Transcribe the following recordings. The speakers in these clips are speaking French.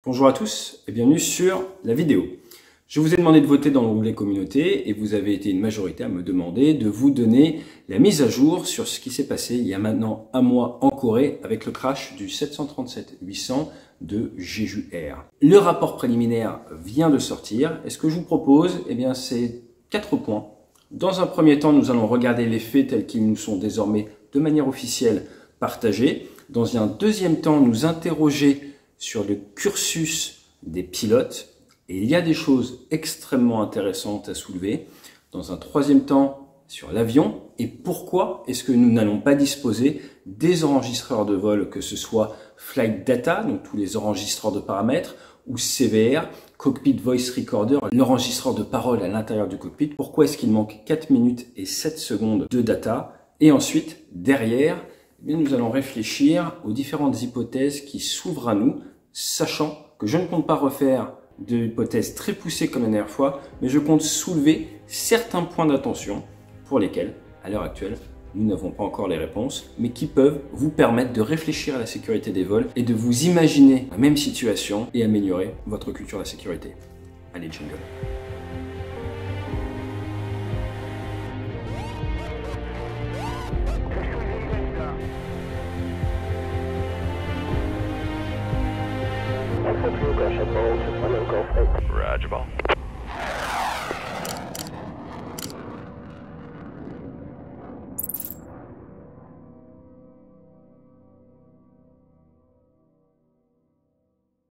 Bonjour à tous et bienvenue sur la vidéo. Je vous ai demandé de voter dans l'onglet communauté et vous avez été une majorité à me demander de vous donner la mise à jour sur ce qui s'est passé il y a maintenant un mois en Corée avec le crash du 737-800 de Jeju Air. Le rapport préliminaire vient de sortir et ce que je vous propose, c'est 4 points. Dans un premier temps, nous allons regarder les faits tels qu'ils nous sont désormais de manière officielle partagés. Dans un deuxième temps, nous interroger sur le cursus des pilotes. Et il y a des choses extrêmement intéressantes à soulever. Dans un troisième temps, sur l'avion. Et pourquoi est-ce que nous n'allons pas disposer des enregistreurs de vol, que ce soit Flight Data, donc tous les enregistreurs de paramètres, ou CVR, Cockpit Voice Recorder, l'enregistreur de parole à l'intérieur du cockpit. Pourquoi est-ce qu'il manque 4 minutes et 7 secondes de data? Et ensuite, derrière, nous allons réfléchir aux différentes hypothèses qui s'ouvrent à nous, sachant que je ne compte pas refaire d'hypothèses très poussées comme la dernière fois, mais je compte soulever certains points d'attention pour lesquels, à l'heure actuelle, nous n'avons pas encore les réponses, mais qui peuvent vous permettre de réfléchir à la sécurité des vols et de vous imaginer la même situation et améliorer votre culture de la sécurité. Allez, jingle.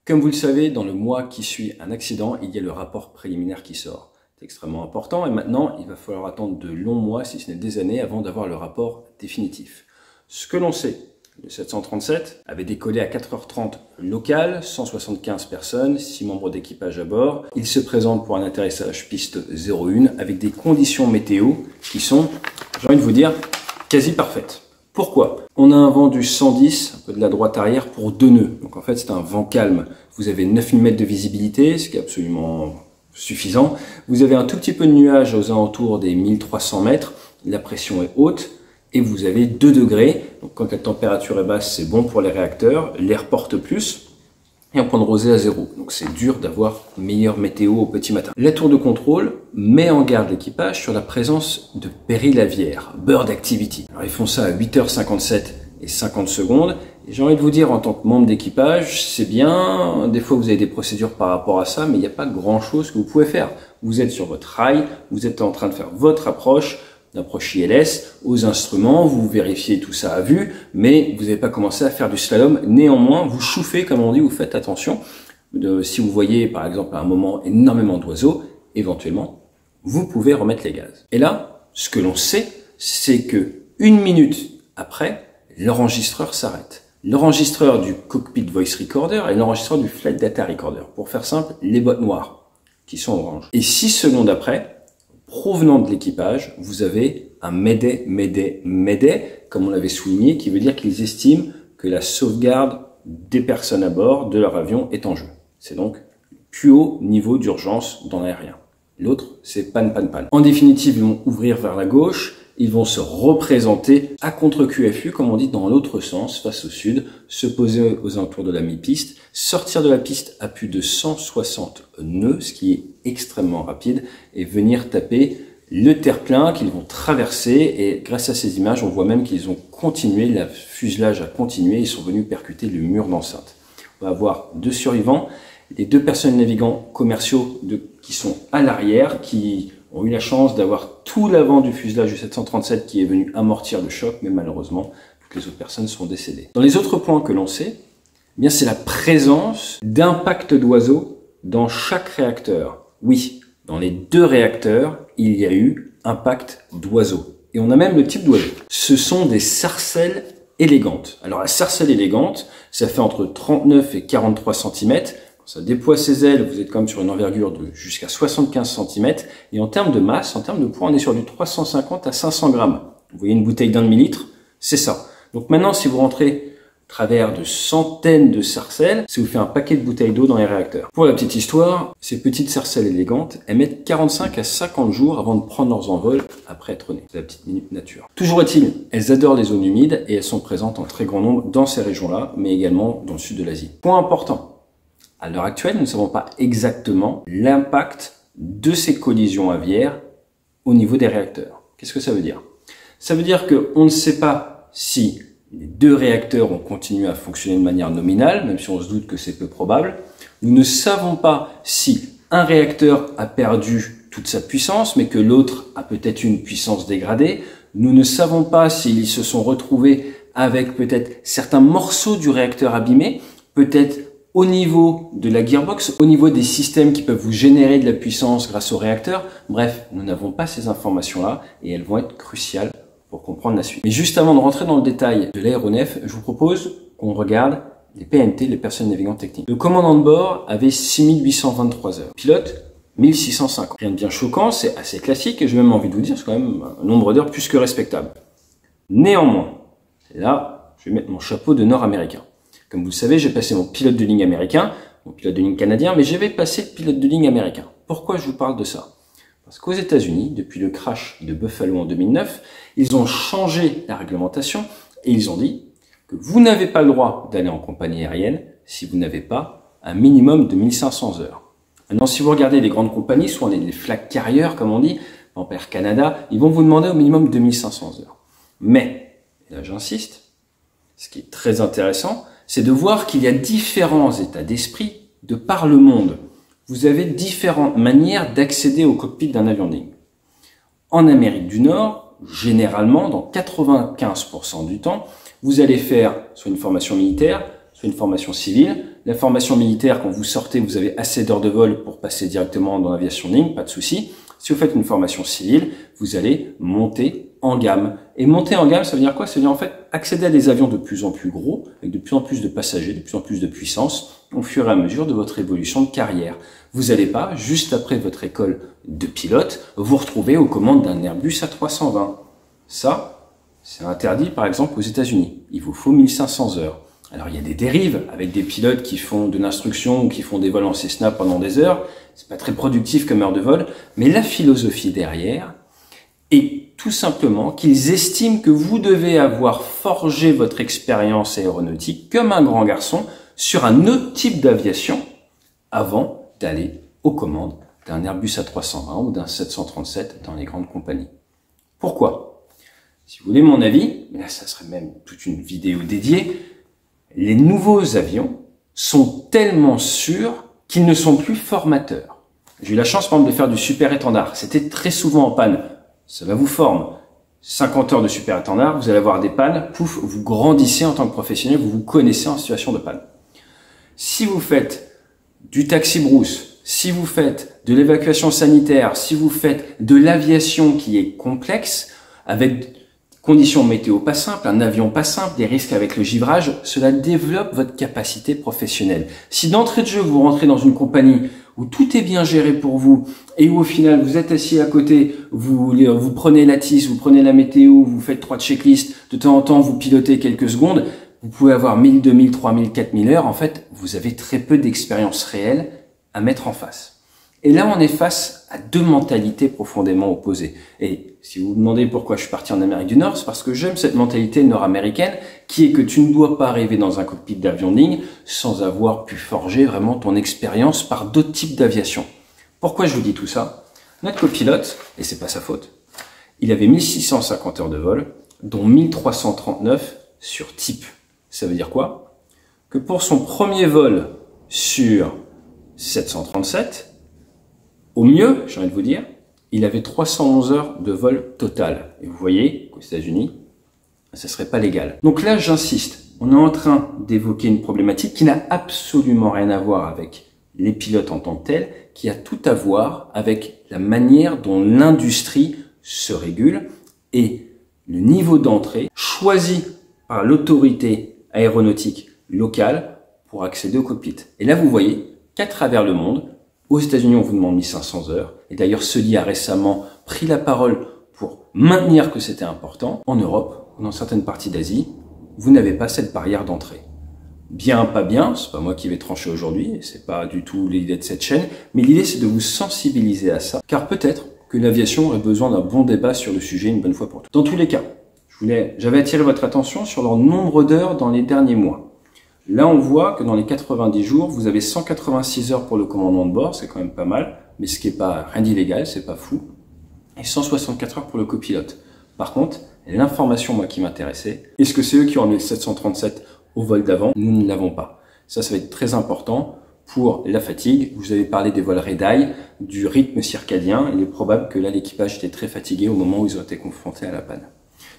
Comme vous le savez, dans le mois qui suit un accident, il y a le rapport préliminaire qui sort. C'est extrêmement important et maintenant, il va falloir attendre de longs mois, si ce n'est des années, avant d'avoir le rapport définitif. Ce que l'on sait, le 737 avait décollé à 4h30 local, 175 personnes, 6 membres d'équipage à bord. Il se présente pour un atterrissage piste 01 avec des conditions météo qui sont, j'ai envie de vous dire, quasi parfaites. Pourquoi? On a un vent du 110, un peu de la droite arrière, pour 2 nœuds. Donc en fait, c'est un vent calme. Vous avez 9000 mètres de visibilité, ce qui est absolument suffisant. Vous avez un tout petit peu de nuages aux alentours des 1300 mètres. La pression est haute. Et vous avez 2 degrés. Donc quand la température est basse, c'est bon pour les réacteurs. L'air porte plus. Et un point de rosée à 0. Donc c'est dur d'avoir meilleure météo au petit matin. La tour de contrôle met en garde l'équipage sur la présence de périls aviaires, bird activity. Alors ils font ça à 8h57 et 50 secondes. Et j'ai envie de vous dire, en tant que membre d'équipage, c'est bien. Des fois vous avez des procédures par rapport à ça, mais il n'y a pas grand chose que vous pouvez faire. Vous êtes sur votre rail, vous êtes en train de faire votre approche ILS aux instruments, vous vérifiez tout ça à vue, mais vous n'avez pas commencé à faire du slalom. Néanmoins, vous chauffez, comme on dit, vous faites attention. Si vous voyez, par exemple, à un moment énormément d'oiseaux, éventuellement, vous pouvez remettre les gaz. Et là, ce que l'on sait, c'est que 1 minute après, l'enregistreur s'arrête. L'enregistreur du Cockpit Voice Recorder et l'enregistreur du Flight Data Recorder. Pour faire simple, les boîtes noires, qui sont oranges. Et 6 secondes après, provenant de l'équipage, vous avez un Mayday, Mayday, Mayday, comme on l'avait souligné, qui veut dire qu'ils estiment que la sauvegarde des personnes à bord de leur avion est en jeu. C'est donc le plus haut niveau d'urgence dans l'aérien. L'autre, c'est panne, panne, panne. En définitive, ils vont ouvrir vers la gauche, ils vont se représenter à contre-QFU, comme on dit, dans l'autre sens, face au sud, se poser aux alentours de la mi-piste, sortir de la piste à plus de 160 nœuds, ce qui est extrêmement rapide, et venir taper le terre-plein qu'ils vont traverser. Et grâce à ces images, on voit même qu'ils ont continué, le fuselage a continué, ils sont venus percuter le mur d'enceinte. On va avoir 2 survivants, les 2 personnels navigants commerciaux qui sont à l'arrière, qui ont eu la chance d'avoir tout l'avant du fuselage du 737 qui est venu amortir le choc, mais malheureusement, toutes les autres personnes sont décédées. Dans les autres points que l'on sait, c'est la présence d'impacts d'oiseaux dans chaque réacteur. Oui, dans les 2 réacteurs, il y a eu impact d'oiseaux. Et on a même le type d'oiseau. Ce sont des sarcelles élégantes. Alors la sarcelle élégante, ça fait entre 39 et 43 cm. Ça déploie ses ailes, vous êtes quand même sur une envergure de jusqu'à 75 cm. Et en termes de masse, en termes de poids, on est sur du 350 à 500 grammes. Vous voyez une bouteille d'1 demi-litre, c'est ça. Donc maintenant, si vous rentrez à travers de centaines de sarcelles, ça vous fait un paquet de bouteilles d'eau dans les réacteurs. Pour la petite histoire, ces petites sarcelles élégantes, elles mettent 45 à 50 jours avant de prendre leurs envols après être nées. C'est la petite minute nature. Toujours est-il, elles adorent les zones humides et elles sont présentes en très grand nombre dans ces régions-là, mais également dans le sud de l'Asie. Point important. À l'heure actuelle, nous ne savons pas exactement l'impact de ces collisions aviaires au niveau des réacteurs. Qu'est-ce que ça veut dire? Ça veut dire qu'on ne sait pas si les deux réacteurs ont continué à fonctionner de manière nominale, même si on se doute que c'est peu probable. Nous ne savons pas si un réacteur a perdu toute sa puissance, mais que l'autre a peut-être une puissance dégradée. Nous ne savons pas s'ils se sont retrouvés avec peut-être certains morceaux du réacteur abîmés, peut-être au niveau de la gearbox, au niveau des systèmes qui peuvent vous générer de la puissance grâce au réacteur. Bref, nous n'avons pas ces informations-là et elles vont être cruciales pour comprendre la suite. Mais juste avant de rentrer dans le détail de l'aéronef, je vous propose qu'on regarde les PNT, les personnes navigantes techniques. Le commandant de bord avait 6823 heures. Pilote, 1650. Rien de bien choquant, c'est assez classique et j'ai même envie de vous dire, c'est quand même un nombre d'heures plus que respectable. Néanmoins, et là, je vais mettre mon chapeau de nord-américain. Comme vous le savez, j'ai passé mon pilote de ligne américain, mon pilote de ligne canadien, mais j'avais passé pilote de ligne américain. Pourquoi je vous parle de ça? Parce qu'aux États-Unis, depuis le crash de Buffalo en 2009, ils ont changé la réglementation et ils ont dit que vous n'avez pas le droit d'aller en compagnie aérienne si vous n'avez pas un minimum de 1500 heures. Maintenant, si vous regardez les grandes compagnies, soit les flag carriers, comme on dit, en Air Canada, ils vont vous demander au minimum 2500 heures. Mais, et là j'insiste, ce qui est très intéressant, c'est de voir qu'il y a différents états d'esprit de par le monde. Vous avez différentes manières d'accéder au cockpit d'un avion de ligne. En Amérique du Nord, généralement, dans 95% du temps, vous allez faire soit une formation militaire, soit une formation civile. La formation militaire, quand vous sortez, vous avez assez d'heures de vol pour passer directement dans l'aviation de ligne, pas de souci. Si vous faites une formation civile, vous allez monter en gamme. Et monter en gamme, ça veut dire quoi? Ça veut dire en fait accéder à des avions de plus en plus gros, avec de plus en plus de passagers, de plus en plus de puissance, au fur et à mesure de votre évolution de carrière. Vous n'allez pas, juste après votre école de pilote, vous retrouver aux commandes d'un Airbus A320. Ça, c'est interdit par exemple aux États-Unis. Il vous faut 1500 heures. Alors il y a des dérives avec des pilotes qui font de l'instruction ou qui font des vols en Cessna pendant des heures. C'est pas très productif comme heure de vol, mais la philosophie derrière est tout simplement qu'ils estiment que vous devez avoir forgé votre expérience aéronautique comme un grand garçon sur un autre type d'aviation avant d'aller aux commandes d'un Airbus A320 ou d'un 737 dans les grandes compagnies. Pourquoi? Si vous voulez mon avis, mais là ça serait même toute une vidéo dédiée, les nouveaux avions sont tellement sûrs qu'ils ne sont plus formateurs. J'ai eu la chance par exemple de faire du super étendard. C'était très souvent en panne. Ça va vous former. 50 heures de super étendard, vous allez avoir des pannes. Pouf, vous grandissez en tant que professionnel, vous vous connaissez en situation de panne. Si vous faites du taxi brousse, si vous faites de l'évacuation sanitaire, si vous faites de l'aviation qui est complexe, avec conditions météo pas simples, un avion pas simple, des risques avec le givrage, cela développe votre capacité professionnelle. Si d'entrée de jeu, vous rentrez dans une compagnie où tout est bien géré pour vous et où au final vous êtes assis à côté, vous prenez la TIS, vous prenez la météo, vous faites 3 checklists, de temps en temps vous pilotez quelques secondes, vous pouvez avoir 1000, 2000, 3000, 4000 heures, en fait vous avez très peu d'expérience réelle à mettre en face. Et là, on est face à deux mentalités profondément opposées. Et si vous vous demandez pourquoi je suis parti en Amérique du Nord, c'est parce que j'aime cette mentalité nord-américaine qui est que tu ne dois pas arriver dans un cockpit d'avion de ligne sans avoir pu forger vraiment ton expérience par d'autres types d'aviation. Pourquoi je vous dis tout ça? Notre copilote, et c'est pas sa faute, il avait 1650 heures de vol, dont 1339 sur type. Ça veut dire quoi? Que pour son premier vol sur 737, au mieux, j'ai envie de vous dire, il avait 311 heures de vol total. Et vous voyez qu'aux États-Unis, ça serait pas légal. Donc là, j'insiste, on est en train d'évoquer une problématique qui n'a absolument rien à voir avec les pilotes en tant que tels, qui a tout à voir avec la manière dont l'industrie se régule et le niveau d'entrée choisi par l'autorité aéronautique locale pour accéder au cockpit. Et là, vous voyez qu'à travers le monde, aux États-Unis, on vous demande 1500 heures. Et d'ailleurs, Sully a récemment pris la parole pour maintenir que c'était important. En Europe, ou dans certaines parties d'Asie, vous n'avez pas cette barrière d'entrée. Bien, pas bien, c'est pas moi qui vais trancher aujourd'hui, c'est pas du tout l'idée de cette chaîne, mais l'idée c'est de vous sensibiliser à ça, car peut-être que l'aviation aurait besoin d'un bon débat sur le sujet une bonne fois pour toutes. Dans tous les cas, j'avais attiré votre attention sur leur nombre d'heures dans les derniers mois. Là, on voit que dans les 90 jours, vous avez 186 heures pour le commandement de bord, c'est quand même pas mal, mais ce qui n'est pas rien d'illégal, c'est pas fou, et 164 heures pour le copilote. Par contre, l'information, moi, qui m'intéressait, est-ce que c'est eux qui ont amené le 737 au vol d'avant? Nous ne l'avons pas. Ça va être très important pour la fatigue. Vous avez parlé des vols red-eye, du rythme circadien. Il est probable que là, l'équipage était très fatigué au moment où ils ont été confrontés à la panne.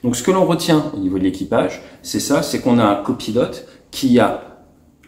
Donc, ce que l'on retient au niveau de l'équipage, c'est ça, c'est qu'on a un copilote qui a,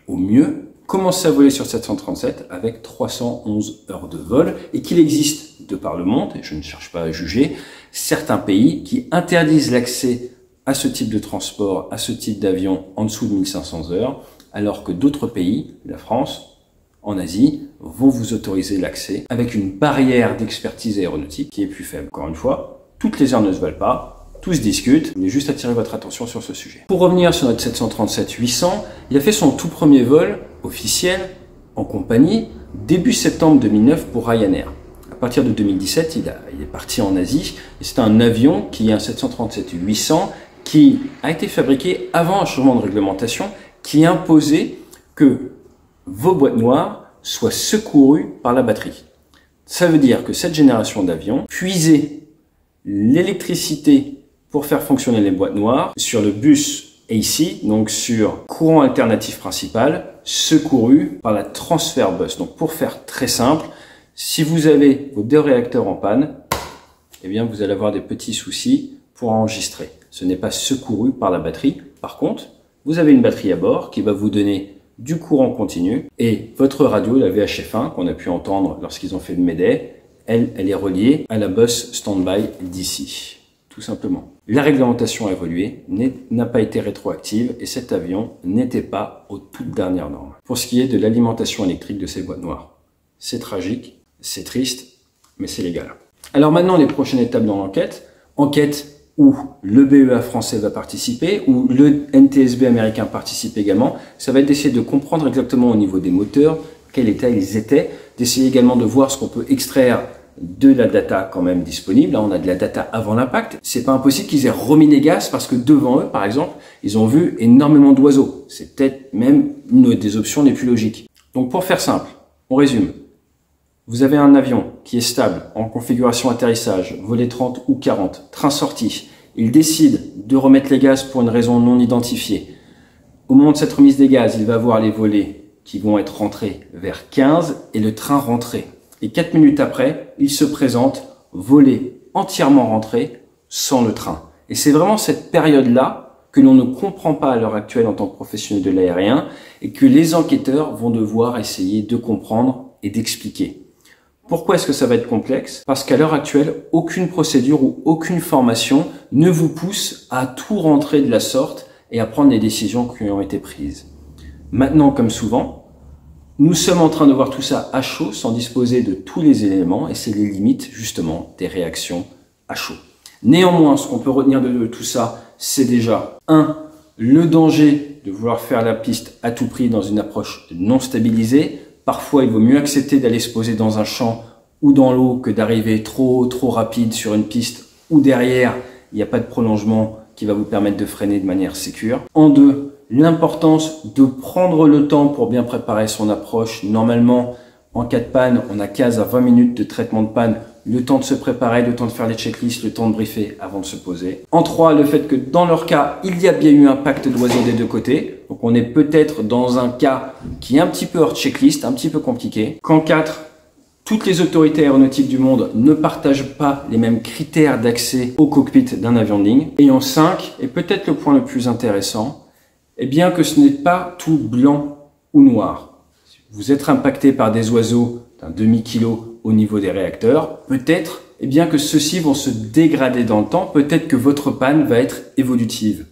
au mieux, commencé à voler sur 737 avec 311 heures de vol et qu'il existe, de par le monde, et je ne cherche pas à juger, certains pays qui interdisent l'accès à ce type de transport, à ce type d'avion en dessous de 1500 heures, alors que d'autres pays, la France, en Asie, vont vous autoriser l'accès avec une barrière d'expertise aéronautique qui est plus faible. Encore une fois, toutes les heures ne se valent pas, tout se discute, je voulais juste attirer votre attention sur ce sujet. Pour revenir sur notre 737-800, il a fait son tout premier vol officiel en compagnie début septembre 2009 pour Ryanair. À partir de 2017, il est parti en Asie et c'est un avion qui est un 737-800 qui a été fabriqué avant un changement de réglementation qui imposait que vos boîtes noires soient secourues par la batterie. Ça veut dire que cette génération d'avions puisait l'électricité pour faire fonctionner les boîtes noires sur le bus AC, donc sur courant alternatif principal, secouru par la transfer bus. Donc pour faire très simple, si vous avez vos deux réacteurs en panne, eh bien vous allez avoir des petits soucis pour enregistrer. Ce n'est pas secouru par la batterie. Par contre, vous avez une batterie à bord qui va vous donner du courant continu et votre radio, la VHF1 qu'on a pu entendre lorsqu'ils ont fait le Mayday, elle est reliée à la bus standby d'ici, tout simplement. La réglementation a évolué, n'a pas été rétroactive et cet avion n'était pas aux toutes dernières normes. Pour ce qui est de l'alimentation électrique de ces boîtes noires, c'est tragique, c'est triste, mais c'est légal. Alors maintenant, les prochaines étapes dans l'enquête, enquête où le BEA français va participer, où le NTSB américain participe également, ça va être d'essayer de comprendre exactement au niveau des moteurs, quel état ils étaient, d'essayer également de voir ce qu'on peut extraire de la data quand même disponible. Là, on a de la data avant l'impact. C'est pas impossible qu'ils aient remis des gaz parce que devant eux, par exemple, ils ont vu énormément d'oiseaux. C'est peut-être même une des options les plus logiques. Donc, pour faire simple, on résume. Vous avez un avion qui est stable, en configuration atterrissage, volet 30 ou 40, train sorti. Il décide de remettre les gaz pour une raison non identifiée. Au moment de cette remise des gaz, il va voir les volets qui vont être rentrés vers 15 et le train rentré. Et 4 minutes après, il se présente volé entièrement rentré sans le train. Et c'est vraiment cette période-là que l'on ne comprend pas à l'heure actuelle en tant que professionnel de l'aérien et que les enquêteurs vont devoir essayer de comprendre et d'expliquer. Pourquoi est-ce que ça va être complexe? Parce qu'à l'heure actuelle, aucune procédure ou aucune formation ne vous pousse à tout rentrer de la sorte et à prendre les décisions qui ont été prises. Maintenant, comme souvent, nous sommes en train de voir tout ça à chaud sans disposer de tous les éléments et c'est les limites justement des réactions à chaud. Néanmoins, ce qu'on peut retenir de tout ça, c'est déjà 1. Le danger de vouloir faire la piste à tout prix dans une approche non stabilisée. Parfois, il vaut mieux accepter d'aller se poser dans un champ ou dans l'eau que d'arriver trop rapide sur une piste où derrière, il n'y a pas de prolongement qui va vous permettre de freiner de manière sécure. En 2, l'importance de prendre le temps pour bien préparer son approche. Normalement, en cas de panne, on a 15 à 20 minutes de traitement de panne, le temps de se préparer, le temps de faire les checklists, le temps de briefer avant de se poser. En 3, le fait que dans leur cas, il y a bien eu un pacte d'oiseaux des deux côtés. Donc on est peut-être dans un cas qui est un petit peu hors checklist, un petit peu compliqué. Qu'en 4, toutes les autorités aéronautiques du monde ne partagent pas les mêmes critères d'accès au cockpit d'un avion de ligne. Et en 5, et peut-être le point le plus intéressant, eh bien que ce n'est pas tout blanc ou noir. Vous êtes impacté par des oiseaux d'un demi-kilo au niveau des réacteurs, peut-être eh bien que ceux-ci vont se dégrader dans le temps, peut-être que votre panne va être évolutive.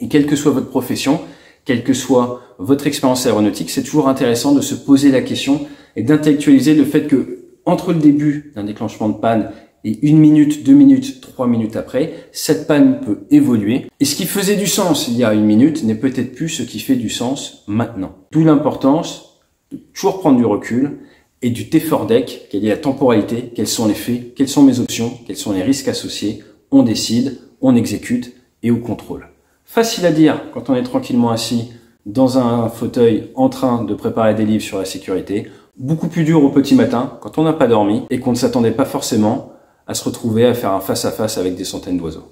Et quelle que soit votre profession, quelle que soit votre expérience aéronautique, c'est toujours intéressant de se poser la question et d'intellectualiser le fait que entre le début d'un déclenchement de panne et 1 minute, 2 minutes, 3 minutes après, cette panne peut évoluer. Et ce qui faisait du sens il y a 1 minute n'est peut-être plus ce qui fait du sens maintenant. D'où l'importance de toujours prendre du recul et du T4DEC, quelle est la temporalité, quels sont les faits, quelles sont mes options, quels sont les risques associés. On décide, on exécute et on contrôle. Facile à dire quand on est tranquillement assis dans un fauteuil en train de préparer des livres sur la sécurité. Beaucoup plus dur au petit matin, quand on n'a pas dormi et qu'on ne s'attendait pas forcément à se retrouver à faire un face-à-face avec des centaines d'oiseaux.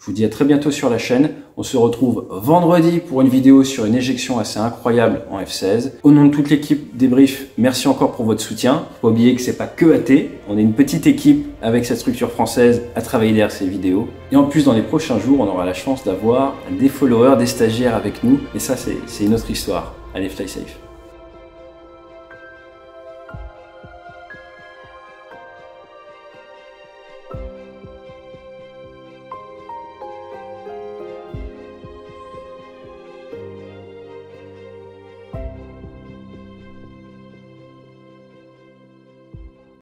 Je vous dis à très bientôt sur la chaîne. On se retrouve vendredi pour une vidéo sur une éjection assez incroyable en F-16. Au nom de toute l'équipe Débrief, merci encore pour votre soutien. Faut pas oublier que c'est pas que AT. On est une petite équipe avec cette structure française à travailler derrière ces vidéos. Et en plus, dans les prochains jours, on aura la chance d'avoir des followers, des stagiaires avec nous. Et ça, c'est une autre histoire. Allez, fly safe.